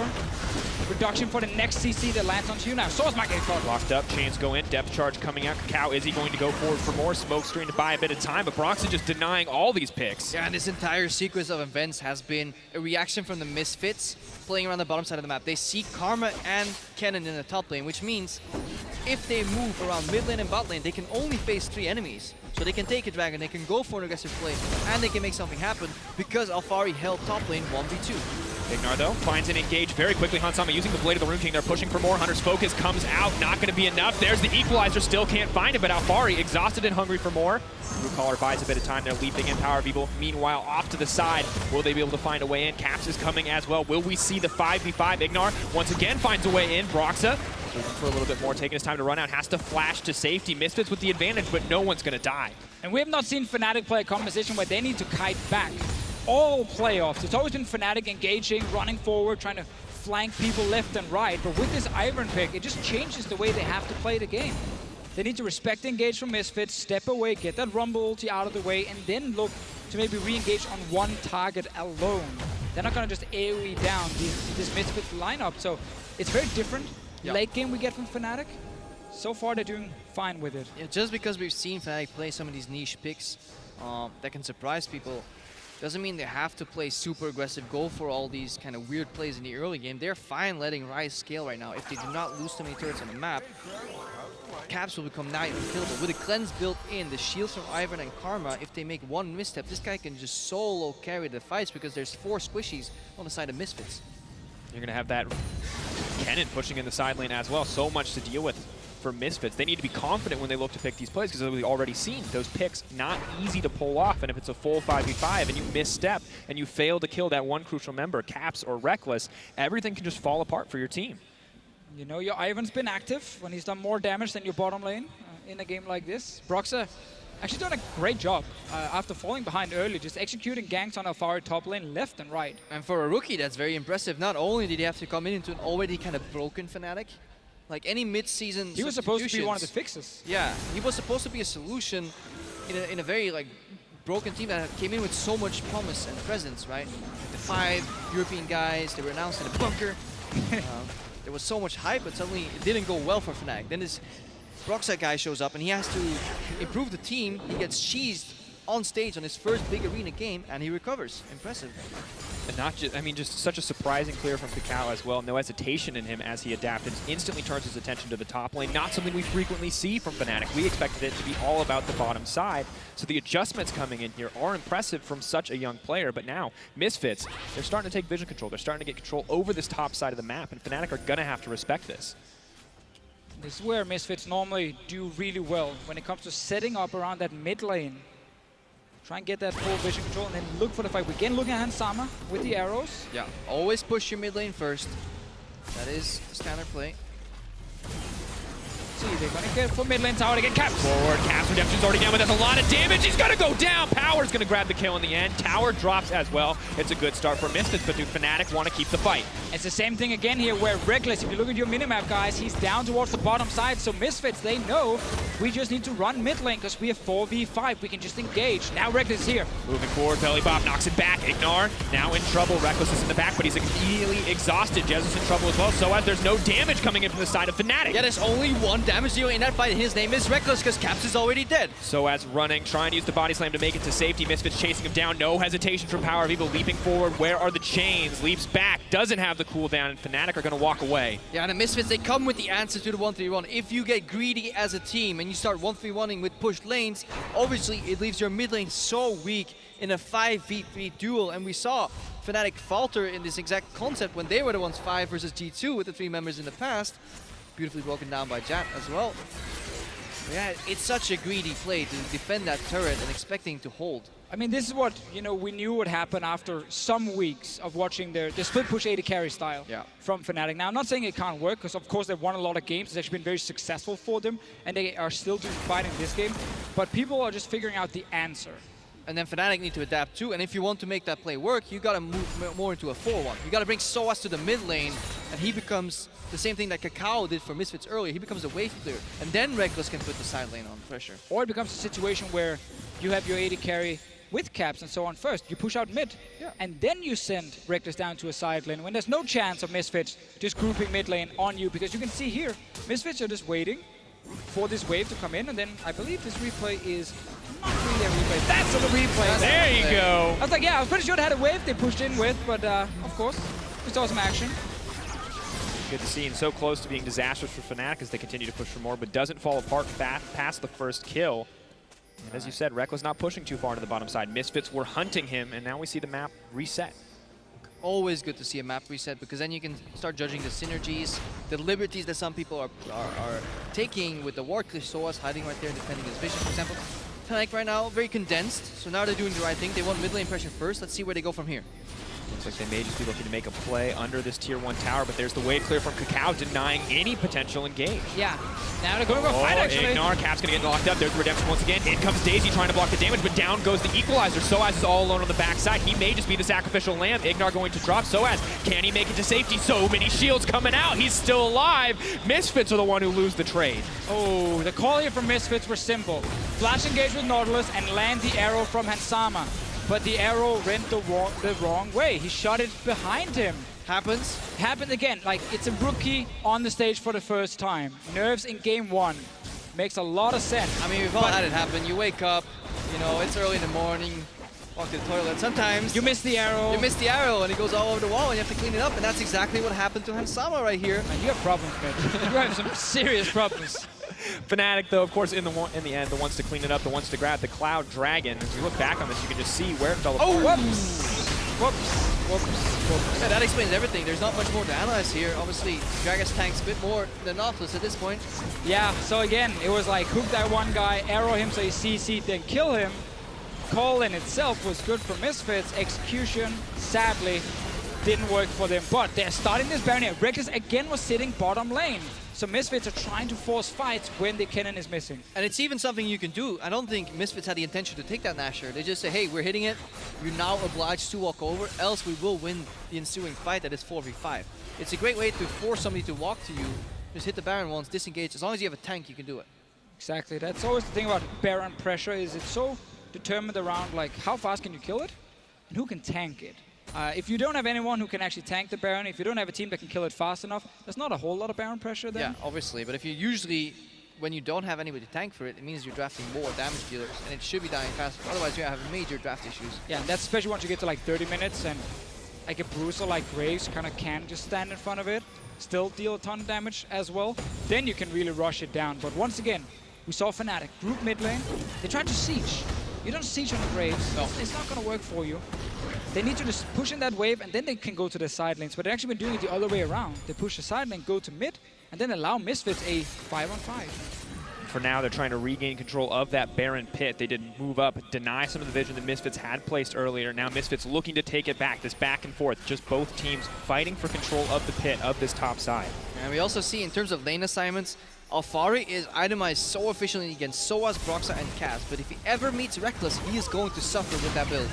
reduction for the next CC that lands onto you. Now, sOAZ might get caught. Locked up, chains go in, depth charge coming out. KaKAO, is he going to go forward for more? Smoke screen to buy a bit of time, but Broxah just denying all these picks. Yeah, and this entire sequence of events has been a reaction from the Misfits playing around the bottom side of the map. They see Karma and Kennen in the top lane, which means if they move around mid lane and bot lane, they can only face 3 enemies. So they can take a dragon, they can go for an aggressive play, and they can make something happen because Alphari held top lane 1v2. IgNar, though, finds an engage very quickly. Hansama using the Blade of the Rune King. They're pushing for more. Hunter's Focus comes out. Not going to be enough. There's the equalizer. Still can't find it, but Alphari, exhausted and hungry for more. Caller buys a bit of time. They're leaping in. PowerOfEvil, meanwhile, off to the side. Will they be able to find a way in? Caps is coming as well. Will we see the 5v5? IgNar once again finds a way in. Broxah looking for a little bit more, taking his time to run out. Has to flash to safety. Misfits with the advantage, but no one's going to die. And we have not seen Fnatic play a composition where they need to kite back. All playoffs, it's always been Fnatic engaging, running forward, trying to flank people left and right. But with this Ivern pick, it just changes the way they have to play the game. They need to respect the engage from Misfits, step away, get that Rumble ulti out of the way, and then look to maybe re-engage on one target alone. They're not going to just AoE down this Misfits lineup. So it's very different late game we get from Fnatic. So far, they're doing fine with it. Yeah, just because we've seen Fnatic play some of these niche picks that can surprise people, doesn't mean they have to play super aggressive, go for all these kind of weird plays in the early game. They're fine letting Ryze scale right now. If they do not lose too many turrets on the map, Caps will become nigh unkillable. With a cleanse built in, the shields from Ivern and Karma, if they make one misstep, this guy can just solo carry the fights because there's 4 squishies on the side of Misfits. You're going to have that Kennen pushing in the side lane as well. So much to deal with for Misfits. They need to be confident when they look to pick these plays because we've already seen those picks not easy to pull off. And if it's a full 5v5 and you misstep and you fail to kill that one crucial member, Caps or Rekkles, everything can just fall apart for your team. You know, your Ivern's been active when he's done more damage than your bottom lane in a game like this. Broxah actually done a great job after falling behind early, just executing ganks on Alphari top lane left and right. And for a rookie, that's very impressive. Not only did he have to come into an already kind of broken Fnatic, like any mid-season he was supposed to be one of the fixes. Yeah, he was supposed to be a solution in a very like broken team that came in with so much promise and presence, right? The 5 European guys, they were announced in a bunker. There was so much hype, but suddenly it didn't go well for Fnatic. Then this Broxah guy shows up and he has to improve the team. He gets cheesed on stage on his first big arena game and he recovers. Impressive. And not just, I mean, just such a surprising clear from KaKAO as well. No hesitation in him as he adapted. Instantly turns his attention to the top lane. Not something we frequently see from Fnatic. We expected it to be all about the bottom side. So the adjustments coming in here are impressive from such a young player. But now, Misfits, they're starting to take vision control. They're starting to get control over this top side of the map. And Fnatic are going to have to respect this. This is where Misfits normally do really well when it comes to setting up around that mid lane. Try and get that full vision control and then look for the fight. Again, looking at Hansama with the arrows. Yeah, always push your mid lane first. That is the standard play. See, they're gonna get for mid lane tower to get Caps. Forward, Caps redemption's already down, but that's a lot of damage. He's gonna go down. Power's gonna grab the kill in the end. Tower drops as well. It's a good start for Misfits, but do Fnatic want to keep the fight? It's the same thing again here where Rekkles, if you look at your minimap, guys, he's down towards the bottom side. So Misfits, they know we just need to run mid lane because we have 4v5. We can just engage. Now Rekkles is here. Moving forward, Belly Bop knocks it back. IgNar now in trouble. Rekkles is in the back, but he's immediately exhausted. Jesiz in trouble as well. sOAZ, there's no damage coming in from the side of Fnatic. Yeah, there's only one damage dealer in that fight. His name is Rekkles because Caps is already dead. sOAZ running, trying to use the body slam to make it to safety. Misfits chasing him down. No hesitation from PowerOfEvil, leaping forward. Where are the chains? Leaps back, doesn't have the cooldown, and Fnatic are going to walk away. Yeah, and the Misfits, they come with the answer to the 1-3-1. If you get greedy as a team and you start 1-3-1ing with pushed lanes, obviously it leaves your mid lane so weak in a 5v3 duel. And we saw Fnatic falter in this exact concept when they were the ones 5 versus G2 with the 3 members in the past. Beautifully broken down by Jat as well. Yeah, it's such a greedy play to defend that turret and expecting to hold. I mean, this is what, you know, we knew would happen after some weeks of watching the split push AD carry style from Fnatic. Now, I'm not saying it can't work, because of course they've won a lot of games. It's actually been very successful for them, and they are still doing fine in this game. But people are just figuring out the answer. And then Fnatic need to adapt too. And if you want to make that play work, you gotta move more into a 4-1. You gotta bring sOAZ to the mid lane, and he becomes the same thing that KaKAO did for Misfits earlier. He becomes a wave clear, and then Rekkles can put the side lane on pressure. Or it becomes a situation where you have your AD carry with caps and so on first. You push out mid, and then you send Rekkles down to a side lane when there's no chance of Misfits just grouping mid lane on you, because you can see here, Misfits are just waiting for this wave to come in, and then I believe this replay is not really a replay. That's the replay. There you go. I was like, yeah, I was pretty sure they had a wave they pushed in with, but of course, we saw some action. Good to see, and so close to being disastrous for Fnatic as they continue to push for more, but doesn't fall apart past the first kill. And as you said, Rekkles not pushing too far to the bottom side. Misfits were hunting him, and now we see the map reset. Always good to see a map reset, because then you can start judging the synergies, the liberties that some people are taking with the Warcliffe sOAZ hiding right there, defending his vision, for example. Fnatic right now, very condensed, so now they're doing the right thing. They want mid lane pressure first. Let's see where they go from here. Looks like they may just be looking to make a play under this tier 1 tower, but there's the wave clear from KaKAO, denying any potential engage. Yeah, now they're going to go fight, actually. IgNar, Cap's going to get locked up. There's the redemption once again. In comes Daisy trying to block the damage, but down goes the equalizer. sOAZ is all alone on the backside. He may just be the sacrificial lamb. IgNar going to drop sOAZ. Can he make it to safety? So many shields coming out. He's still alive. Misfits are the one who lose the trade. Oh, the call here from Misfits were simple. Flash engage with Nautilus and land the arrow from Hansama. But the arrow went the wrong way. He shot it behind him. Happens. Happened again. Like, it's a rookie on the stage for the first time. Nerves in game 1. Makes a lot of sense. I mean, we've all had it happen. You wake up, you know, it's early in the morning, walk to the toilet. Sometimes you miss the arrow. You miss the arrow, and it goes all over the wall, and you have to clean it up. And that's exactly what happened to Hansama right here. Man, you have problems, man. You have some serious problems. Fnatic, though, of course, in the end, the ones to clean it up, the ones to grab the Cloud Dragon. As we look back on this, you can just see where it fell apart. Oh, whoops! Whoops. Yeah, that explains everything. There's not much more to analyze here. Obviously, Gragas tanks a bit more than Nautilus at this point. Yeah, so again, it was like hook that one guy, arrow him so he CC'd, then kill him. Call in itself was good for Misfits. Execution, sadly, didn't work for them. But they're starting this Baron here. Rekkles again was sitting bottom lane. So Misfits are trying to force fights when the Kennen is missing. And it's even something you can do. I don't think Misfits had the intention to take that Nashor. They just say, hey, we're hitting it. You're now obliged to walk over, else we will win the ensuing fight that is 4v5. It's a great way to force somebody to walk to you. Just hit the Baron once, disengage. As long as you have a tank, you can do it. Exactly. That's always the thing about Baron pressure, is it's so determined around like how fast can you kill it and who can tank it. If you don't have anyone who can actually tank the Baron, if you don't have a team that can kill it fast enough, there's not a whole lot of Baron pressure then. Yeah, obviously. But if you usually, when you don't have anybody to tank for it, it means you're drafting more damage dealers, and it should be dying faster. Otherwise, you have major draft issues. Yeah, and that's especially once you get to like 30 minutes, and like a bruiser like Graves kind of can just stand in front of it, still deal a ton of damage as well. Then you can really rush it down. But once again, we saw Fnatic group mid lane. They tried to siege. You don't siege on the Graves. No. It's not going to work for you. They need to just push in that wave, and then they can go to the side lanes. But they've actually been doing it the other way around. They push the side lane, go to mid, and then allow Misfits a 5-on-5. For now, they're trying to regain control of that Baron pit. They did move up, deny some of the vision that Misfits had placed earlier. Now Misfits looking to take it back, this back and forth. Just both teams fighting for control of the pit, of this top side. And we also see, in terms of lane assignments, Alphari is itemized so efficiently against sOAZ, Broxah, and Kaz. But if he ever meets Rekkles, he is going to suffer with that build.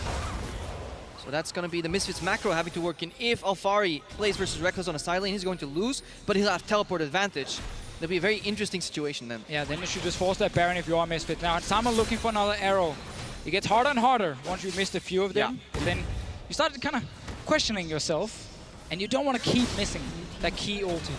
So that's going to be the Misfits macro having to work in. If Alphari plays versus Rekkles on a side lane, he's going to lose, but he'll have teleport advantage. It'll be a very interesting situation then. Yeah, then you should just force that Baron if you are Misfit. Now, Hansama looking for another arrow. It gets harder and harder once you've missed a few of them. Yeah. Then you start kind of questioning yourself, and you don't want to keep missing that key ulti.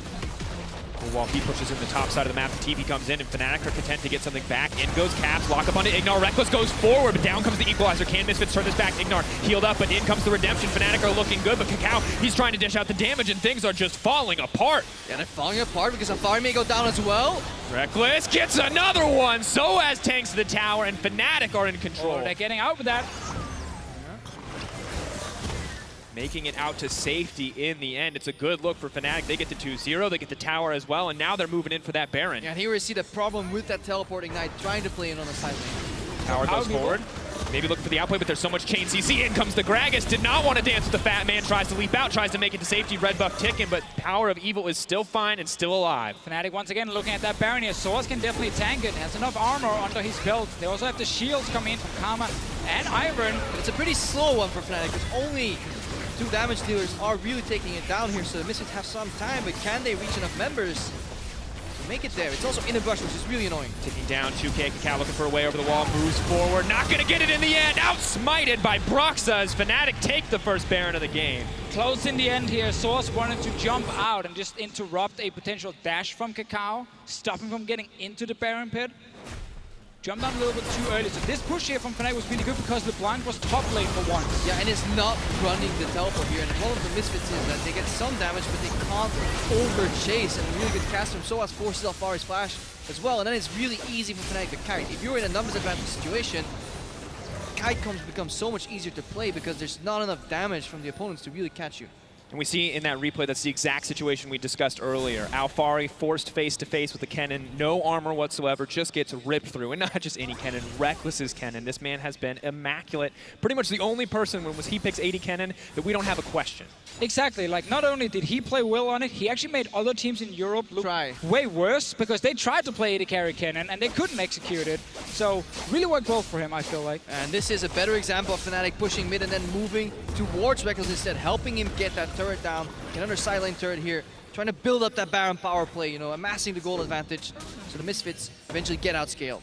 While he pushes in the top side of the map, the TP comes in, and Fnatic are content to get something back. In goes Caps, lock up on it, IgNar, Rekkles goes forward, but down comes the equalizer. Can Misfits turn this back? IgNar healed up, but in comes the redemption. Fnatic are looking good, but KaKAO, he's trying to dish out the damage, and things are just falling apart. Yeah, they're falling apart because Alphari may go down as well. Rekkles gets another one. sOAZ tanks the tower, and Fnatic are in control. Oh, they're getting out with that. Making it out to safety in the end. It's a good look for Fnatic. They get to 2-0, they get the tower as well, and now they're moving in for that Baron. Yeah, and here we see the problem with that teleport ignite, trying to play in on the side lane. Tower goes forward. Maybe looking for the outplay, but there's so much chain CC. In comes the Gragas. Did not want to dance with the fat man. Tries to leap out, tries to make it to safety. Red buff ticking, but PowerOfEvil is still fine and still alive. Fnatic once again looking at that Baron here. sOAZ can definitely tank it. Has enough armor under his belt. They also have the shields coming in from Karma and Ivern. It's a pretty slow one for Fnatic, because only 2 damage dealers are really taking it down here, so the Misfits have some time, but can they reach enough members to make it there? It's also in a brush, which is really annoying. Ticking down, 2K, KaKAO looking for a way over the wall, moves forward, not gonna get it in the end, outsmited by Broxah as Fnatic take the first Baron of the game. Close in the end here. sOAZ wanted to jump out and just interrupt a potential dash from KaKAO, stop him from getting into the Baron pit. Jumped down a little bit too early. So this push here from Fnatic was really good because LeBlanc was top lane for once. Yeah, and it's not running the teleport here. And the problem with the Misfits is that they get some damage, but they can't over-chase. And a really good cast from sOAZ forces Alphari's flash as well. And then it's really easy for Fnatic to kite. If you're in a numbers advantage situation, kite becomes so much easier to play because there's not enough damage from the opponents to really catch you. And we see in that replay, that's the exact situation we discussed earlier. Alphari forced face-to-face with the Kennen, no armor whatsoever, just gets ripped through. And not just any Kennen, Rekkles' Kennen. This man has been immaculate. Pretty much the only person, when he picks AD Kennen, that we don't have a question. Exactly, like not only did he play well on it, he actually made other teams in Europe look way worse because they tried to play AD carry Kennen and they couldn't execute it. So really worked well for him, I feel like. And this is a better example of Fnatic pushing mid and then moving towards Rekkles instead, helping him get that turret down. Another side lane turret here, trying to build up that Baron power play, you know, amassing the gold advantage so the Misfits eventually get outscaled.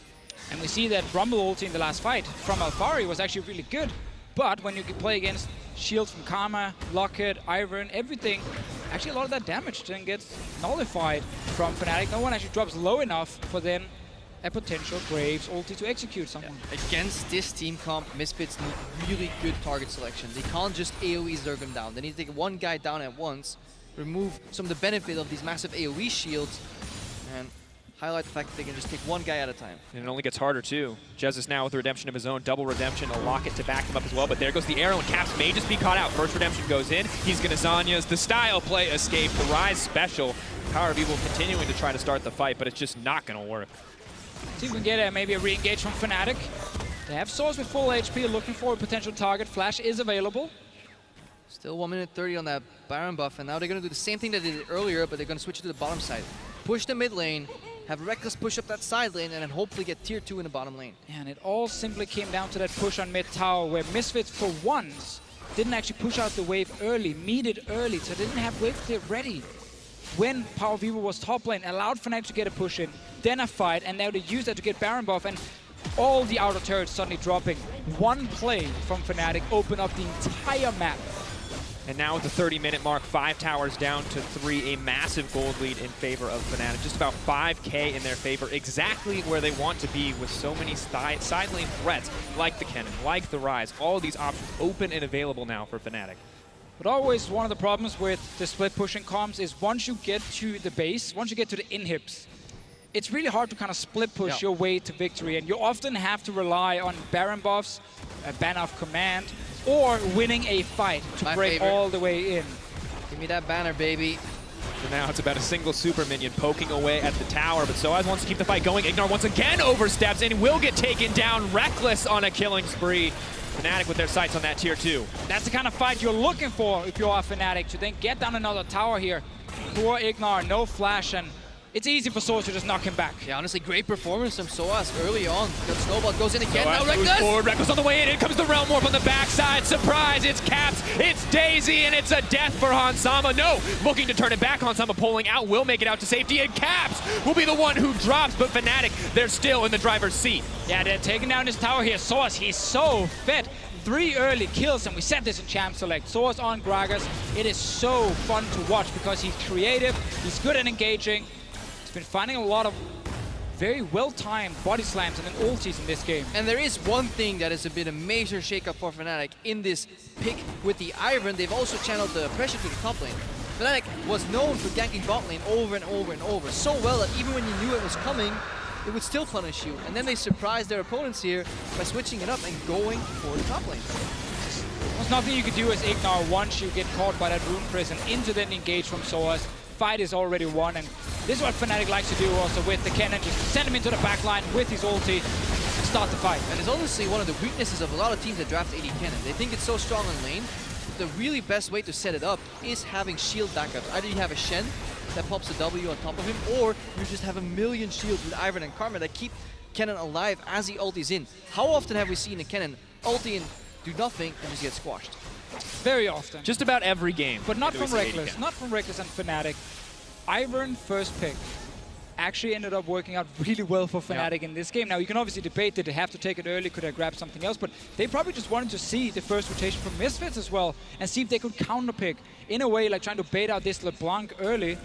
And we see that Rumble ulti in the last fight from Alphari was actually really good. But when you can play against shields from Karma, Locket, Ivern, everything, actually a lot of that damage then gets nullified from Fnatic. No one actually drops low enough for then a potential Graves ulti to execute someone. Yeah. Against this team comp, Misfits need really good target selection. They can't just AoE Zergum down. They need to take one guy down at once, remove some of the benefit of these massive AoE shields, and highlight the fact that they can just take one guy at a time. And it only gets harder too. Jesiz now with the redemption of his own, double redemption, a Locket to back him up as well, but there goes the arrow and Caps may just be caught out. First redemption goes in, he's gonna Zanya's the style play escape, the Ryze special. PowerOfEvil continuing to try to start the fight, but it's just not gonna work. See if we can get maybe a re-engage from Fnatic. They have sOAZ with full HP looking for a potential target. Flash is available. Still 1 minute 30 on that Baron buff, and now they're gonna do the same thing they did earlier, but they're gonna switch it to the bottom side. Push the mid lane, have Rekkles push up that side lane, and then hopefully get tier 2 in the bottom lane. Yeah, and it all simply came down to that push on mid tower where Misfits for once didn't actually push out the wave early, meet it early, so they didn't have wave clear ready. When PowerOfEvil was top lane, allowed Fnatic to get a push in, then a fight, and now they use that to get Baron buff, and all the outer turrets suddenly dropping. One play from Fnatic opened up the entire map. And now at the 30-minute mark, 5 towers down to 3, a massive gold lead in favor of Fnatic. Just about 5K in their favor, exactly where they want to be with so many side lane threats, like the Kennen, like the Ryze. All of these options open and available now for Fnatic. But always one of the problems with the split pushing comps is once you get to the base, once you get to the inhibs, it's really hard to kind of split push your way to victory, and you often have to rely on Baron buffs, a ban off command, or winning a fight to break all the way in. Give me that banner, baby. So now it's about a single super minion poking away at the tower, but sOAZ wants to keep the fight going. IgNar once again oversteps and will get taken down. Rekkles on a killing spree. Fnatic with their sights on that tier 2. That's the kind of fight you're looking for if you're a Fnatic, to then get down another tower here. Poor IgNar, no flash, and it's easy for sOAZ to just knock him back. Yeah, honestly, great performance from sOAZ early on. The snowball goes in again. Now Rekkles on the way in. It comes the Realm Warp on the backside. Surprise! It's Caps, it's Daisy, and it's a death for Hansama. No, looking to turn it back. Hansama pulling out, will make it out to safety, and Caps will be the one who drops. But Fnatic, they're still in the driver's seat. Yeah, they're taking down his tower here. sOAZ, he's so fit. 3 early kills, and we said this in Champ Select. sOAZ on Gragas. It is so fun to watch because he's creative, he's good at engaging. He's been finding a lot of very well-timed body slams and then ultis in this game. And there is one thing that has been a major shakeup for Fnatic in this pick with the Ivern. They've also channeled the pressure to the top lane. Fnatic was known for ganking bot lane over and over and over, so well that even when you knew it was coming, it would still punish you. And then they surprised their opponents here by switching it up and going for the top lane. There's nothing you can do as IgNar once you get caught by that rune prison into the engage from sOAZ. Fight is already won, and this is what Fnatic likes to do also with the Kennen. Just send him into the backline with his ulti and start the fight. And it's honestly one of the weaknesses of a lot of teams that draft AD Kennen. They think it's so strong on lane. The really best way to set it up is having shield backups. Either you have a Shen that pops a W on top of him, or you just have a million shields with Ivern and Karma that keep Kennen alive as he ultis in. How often have we seen a Kennen ulti and do nothing and just get squashed. Very often. Just about every game. But not do from we see AD Rekkles. Kennen. Not from Rekkles and Fnatic. Ivern first pick actually ended up working out really well for Fnatic in this game. Now, you can obviously debate, did they have to take it early? Could they grab something else? But they probably just wanted to see the first rotation from Misfits as well and see if they could counterpick. In a way, like trying to bait out this LeBlanc early.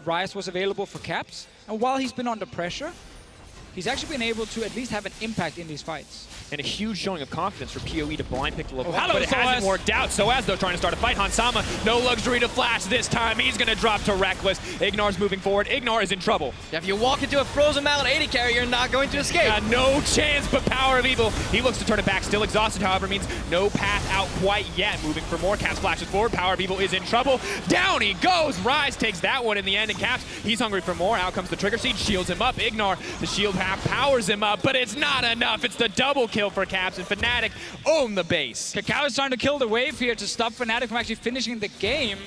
Ryze was available for caps. And while he's been under pressure, he's actually been able to at least have an impact in these fights. And a huge showing of confidence for PoE to blind pick the LeBlanc, hello, but it hasn't sOAZ. worked out. sOAZ, though, trying to start a fight. Hansama, no luxury to flash this time. He's going to drop to Rekkles. IgNar's moving forward. IgNar is in trouble. Yeah, if you walk into a frozen mountain AD carry, you're not going to escape. Got no chance, but PowerOfEvil, he looks to turn it back. Still exhausted, however, means no path out quite yet. Moving for more. Caps flashes forward. PowerOfEvil is in trouble. Down he goes. Ryze takes that one in the end, and Caps, he's hungry for more. Out comes the trigger seed, shields him up. IgNar, the shield half powers him up, but it's not enough. It's the double kill for Caps, and Fnatic own the base. KaKAO is trying to kill the wave here to stop Fnatic from actually finishing the game.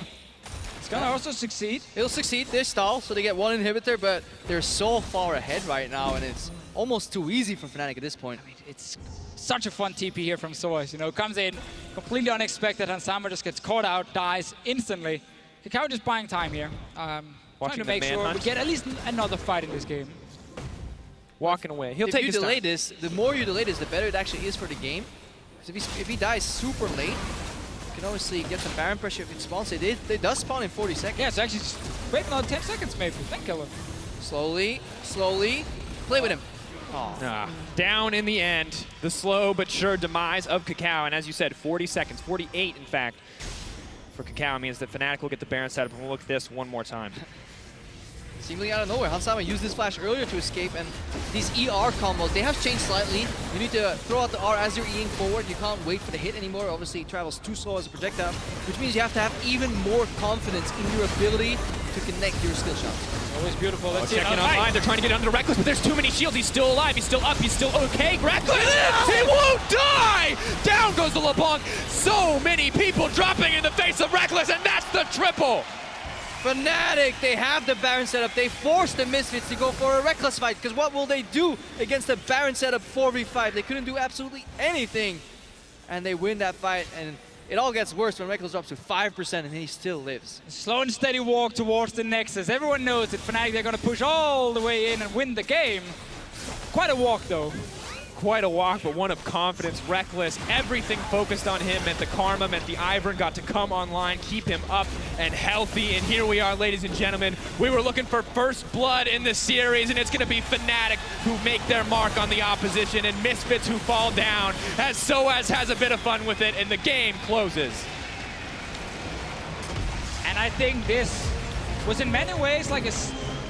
It's gonna also succeed. It'll succeed. They stall, so they get one inhibitor, but they're so far ahead right now, and it's almost too easy for Fnatic at this point. I mean, it's such a fun TP here from sOAZ. You know, comes in completely unexpected. Hansama just gets caught out, dies instantly. KaKAO just buying time here. Trying to make sure we get at least another fight in this game. Walking away. He'll If take you his delay time. this, the more you delay this, the better it actually is for the game. Because if he dies super late, you can obviously get some Baron pressure if it spawns. They does spawn in 40 seconds. Yeah, so actually just wait another 10 seconds maybe. Then kill him. Slowly, slowly, play with him. Oh. Down in the end, the slow but sure demise of KaKAO. And as you said, 40 seconds, 48 in fact, for KaKAO means that Fnatic will get the Baron setup, and we'll look at this one more time. Seemingly out of nowhere, Hansama used this flash earlier to escape, and these ER combos, they have changed slightly. You need to throw out the R as you're Eing forward. You can't wait for the hit anymore. Obviously, it travels too slow as a projectile, which means you have to have even more confidence in your ability to connect your skill shots. Always beautiful. Let's see Checking another online, they're trying to get under Rekkles, but there's too many shields. He's still alive, he's still up, he's still okay. Rekkles lives, he won't die! Down goes the LeBlanc. So many people dropping in the face of Rekkles, and that's the triple! Fnatic, they have the Baron setup. They forced the Misfits to go for a Rekkles fight, because what will they do against the Baron setup 4v5? They couldn't do absolutely anything, and they win that fight, and it all gets worse when Rekkles drops to 5% and he still lives. slow and steady walk towards the Nexus. Everyone knows that Fnatic, they're going to push all the way in and win the game. Quite a walk, though. Quite a walk, but one of confidence. Rekkles, everything focused on him, meant the karma, meant the Ivern got to come online, keep him up and healthy. And here we are, ladies and gentlemen. We were looking for first blood in the series, and it's going to be Fnatic who make their mark on the opposition, and Misfits who fall down as sOAZ has a bit of fun with it, and the game closes. And I think this was in many ways like a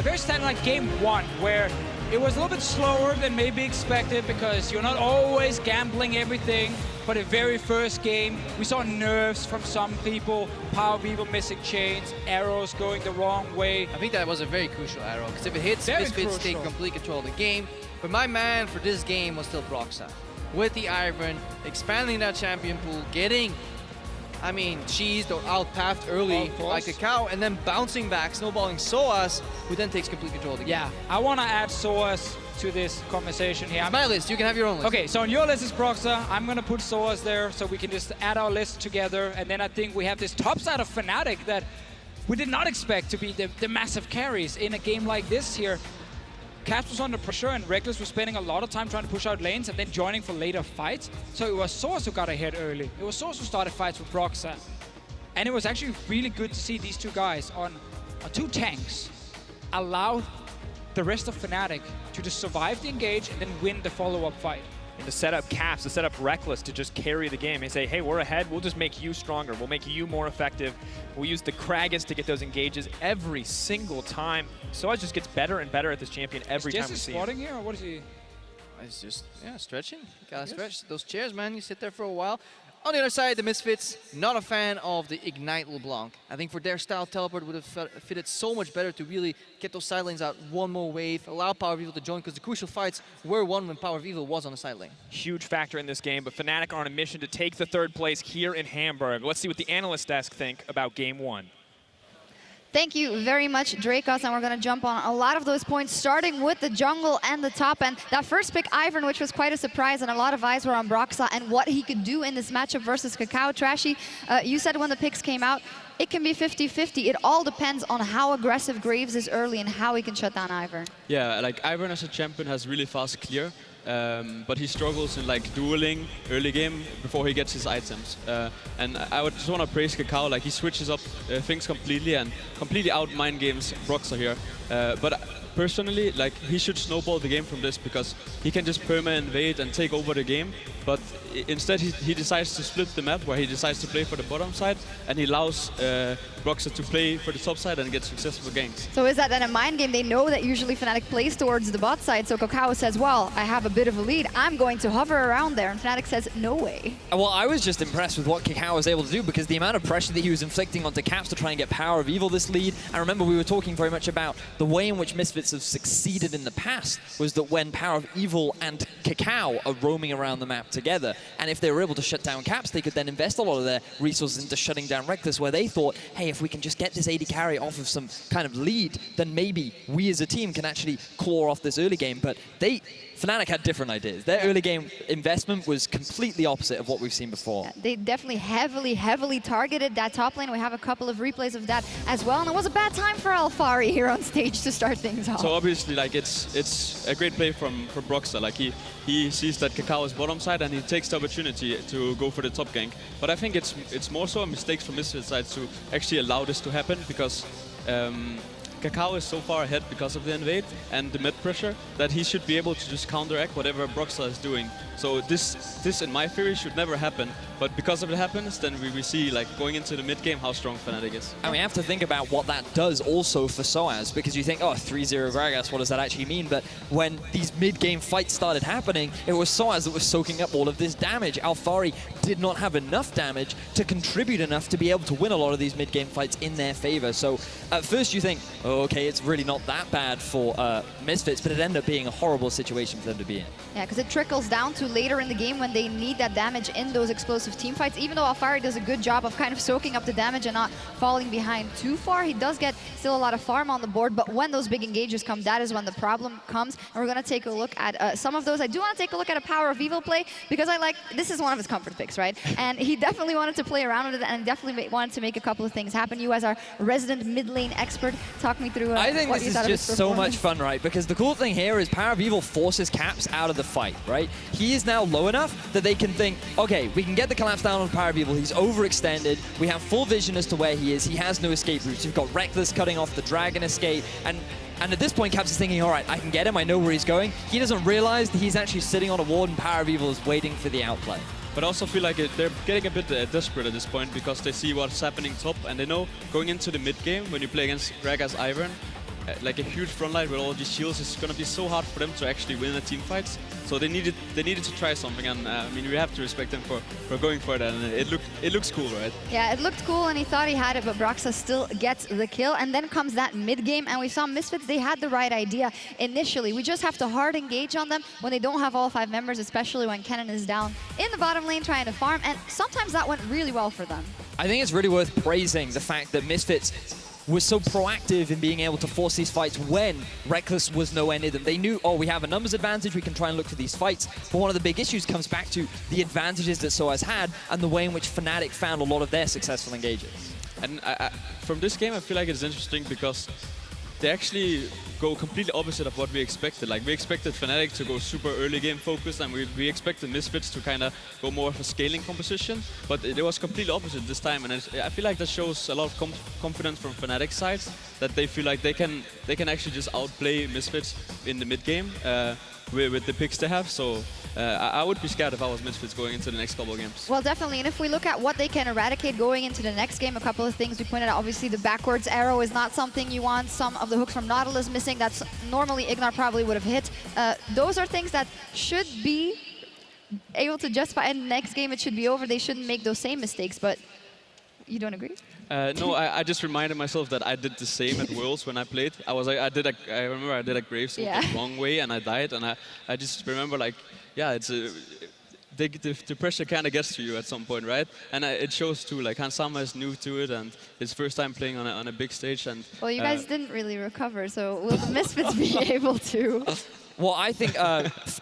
very standard like game one, where it was a little bit slower than maybe expected because you're not always gambling everything. For the very first game, we saw nerfs from some people, PowerOfEvil missing chains, arrows going the wrong way. I think that was a very crucial arrow, because if it hits, Very Misfits take crucial. complete control of the game. But my man for this game was still Broxah. With the Ivern, expanding that champion pool, getting, I mean, cheesed or outpathed early Of course. like KaKAO, and then bouncing back, snowballing sOAZ, who then takes complete control of the game. Yeah, I want to add sOAZ to this conversation here. It's my list, you can have your own list. Okay, so on your list is Broxah. I'm going to put sOAZ there so we can just add our list together. And then I think we have this top side of Fnatic that we did not expect to be the massive carries in a game like this here. Caps was under pressure and Rekkles was spending a lot of time trying to push out lanes and then joining for later fights. So it was sOAZ who got ahead early. It was sOAZ who started fights with Broxah. And it was actually really good to see these two guys on two tanks allow the rest of Fnatic to just survive the engage and then win the follow-up fight. And to set up Caps, to set up Rekkles to just carry the game and say, hey, we're ahead, we'll just make you stronger, we'll make you more effective. We'll use the Gragas to get those engages every single time. sOAZ just gets better and better at this champion every time we Jesiz see spotting him. here, or what is he? It's just, yeah, stretching. You gotta stretch those chairs, man. You sit there for a while. On the other side, the Misfits, not a fan of the Ignite LeBlanc. I think for their style, teleport would have fitted so much better to really get those side lanes out one more wave, allow PowerOfEvil to join, because the crucial fights were won when PowerOfEvil was on the side lane. Huge factor in this game, but Fnatic are on a mission to take the third place here in Hamburg. Let's see what the analyst desk think about game one. Thank you very much, Drakos, and we're going to jump on a lot of those points, starting with the jungle and the top end. That first pick, Ivern, which was quite a surprise, and a lot of eyes were on Broxah and what he could do in this matchup versus KaKAO. Trashy, you said when the picks came out, it can be 50-50. It all depends on how aggressive Graves is early and how he can shut down Ivern. Yeah, like Ivern as a champion has really fast clear. But he struggles in like dueling early game before he gets his items. And I would just want to praise KaKAO, like he switches up things completely and completely out mind games Broxah here. But personally, like he should snowball the game from this because he can just perma-invade and take over the game. But instead he decides to split the map where he decides to play for the bottom side and he allows Broxah to play for the top side and get successful ganks. So is that then a mind game? They know that usually Fnatic plays towards the bot side, so KaKAO says, well, I have a bit of a lead, I'm going to hover around there, and Fnatic says, no way. Well, I was just impressed with what KaKAO was able to do because the amount of pressure that he was inflicting onto Caps to try and get PowerOfEvil this lead. I remember we were talking very much about the way in which Misfits have succeeded in the past was that when PowerOfEvil and KaKAO are roaming around the map together, and if they were able to shut down Caps, they could then invest a lot of their resources into shutting down Rekkles, where they thought, hey, if we can just get this AD carry off of some kind of lead, then maybe we as a team can actually claw off this early game. But Fnatic had different ideas. Their early game investment was completely opposite of what we've seen before. Yeah, they definitely heavily targeted that top lane. We have a couple of replays of that as well, and it was a bad time for Alphari here on stage to start things off. So obviously, like it's a great play from Broxah. Like he sees that KaKAO is bottom side and he takes the opportunity to go for the top gank. But I think it's more so a mistake from Misfits side to actually allow this to happen because KaKAO is so far ahead because of the invade and the mid pressure that he should be able to just counteract whatever Broxah is doing. So this in my theory should never happen, but because of it happens, then we see like going into the mid game how strong Fnatic is. And we have to think about what that does also for sOAZ, because you think, oh, 3-0 Gragas, what does that actually mean? But when these mid-game fights started happening, it was sOAZ that was soaking up all of this damage. Alphari did not have enough damage to contribute enough to be able to win a lot of these mid-game fights in their favor. So at first you think, oh, okay, it's really not that bad for Misfits, but it ended up being a horrible situation for them to be in. Yeah, because it trickles down to later in the game when they need that damage in those explosive team fights. Even though Alphari does a good job of kind of soaking up the damage and not falling behind too far, he does get still a lot of farm on the board. But when those big engages come, that is when the problem comes. And we're going to take a look at some of those. I do want to take a look at a PowerOfEvil play because this is one of his comfort picks, right? And he definitely wanted to play around with it and definitely wanted to make a couple of things happen. You as our resident mid lane expert, talk me through I think what this you is thought just of his so much performance. fun, right? Because the cool thing here is PowerOfEvil forces Caps out of the fight, right? He is now low enough that they can think, okay, we can get the collapse down on PowerOfEvil. He's overextended. We have full vision as to where he is. He has no escape routes. You've got Rekkles cutting off the Dragon escape. And at this point, Caps is thinking, all right, I can get him. I know where he's going. He doesn't realize that he's actually sitting on a ward and PowerOfEvil is waiting for the outplay. But I also feel like they're getting a bit desperate at this point because they see what's happening top and they know going into the mid game when you play against Gragas Ivern, like a huge front line with all these shields, it's going to be so hard for them to actually win the team fights. So they needed to try something, and I mean we have to respect them for going for that. And it looks cool, right? Yeah, it looked cool, and he thought he had it, but Broxah still gets the kill. And then comes that mid game, and we saw Misfits. They had the right idea initially. We just have to hard engage on them when they don't have all 5 members, especially when Kennen is down in the bottom lane trying to farm. And sometimes that went really well for them. I think it's really worth praising the fact that Misfits was so proactive in being able to force these fights when Rekkles was nowhere near them. They knew, oh, we have a numbers advantage, we can try and look for these fights. But one of the big issues comes back to the advantages that sOAZ had and the way in which Fnatic found a lot of their successful engages. And from this game, I feel like it's interesting because they actually go completely opposite of what we expected. Like, we expected Fnatic to go super early game focused, and we expected Misfits to kind of go more of a scaling composition, but it was completely opposite this time, and I feel like that shows a lot of confidence from Fnatic sides, that they feel like they can actually just outplay Misfits in the mid game with the picks they have. So I would be scared if I was Misfits going into the next couple of games. Well, definitely. And if we look at what they can eradicate going into the next game, a couple of things we pointed out. Obviously, the backwards arrow is not something you want. Some of the hooks from Nautilus missing. That's normally IgNar probably would have hit. Those are things that should be able to justify. And next game, it should be over. They shouldn't make those same mistakes. But you don't agree? No, I just reminded myself that I did the same at Worlds when I played. I remember I did a Graves the wrong way and I died, and I just remember like, yeah, the pressure kind of gets to you at some point, right? And it shows too. Like Hansama is new to it, and his first time playing on a big stage. And Well, you guys didn't really recover, so will the Misfits be able to? Well, I think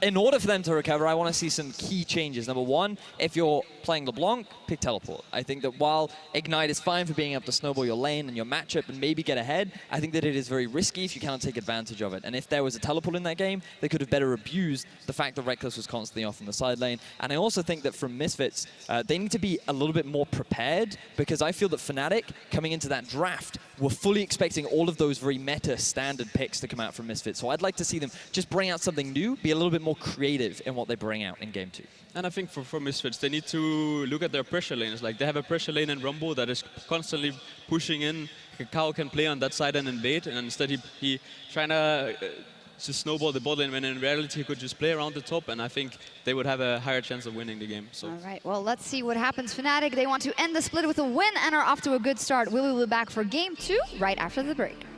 in order for them to recover, I want to see some key changes. Number one, if you're playing LeBlanc, pick teleport. I think that while Ignite is fine for being able to snowball your lane and your matchup and maybe get ahead, I think that it is very risky if you cannot take advantage of it. And if there was a teleport in that game, they could have better abused the fact that Rekkles was constantly off in the side lane. And I also think that from Misfits, they need to be a little bit more prepared, because I feel that Fnatic, coming into that draft, were fully expecting all of those very meta standard picks to come out from Misfits. So I'd like to see them just bring out something new, be a little bit more creative in what they bring out in Game 2. And I think for Misfits, they need to look at their pressure lanes. Like, they have a pressure lane in Rumble that is constantly pushing in. KaKAO can play on that side and invade, and instead he trying to snowball the bot lane, when in reality he could just play around the top, and I think they would have a higher chance of winning the game. So. All right, well, let's see what happens. Fnatic, they want to end the split with a win and are off to a good start. We will be back for Game 2 right after the break.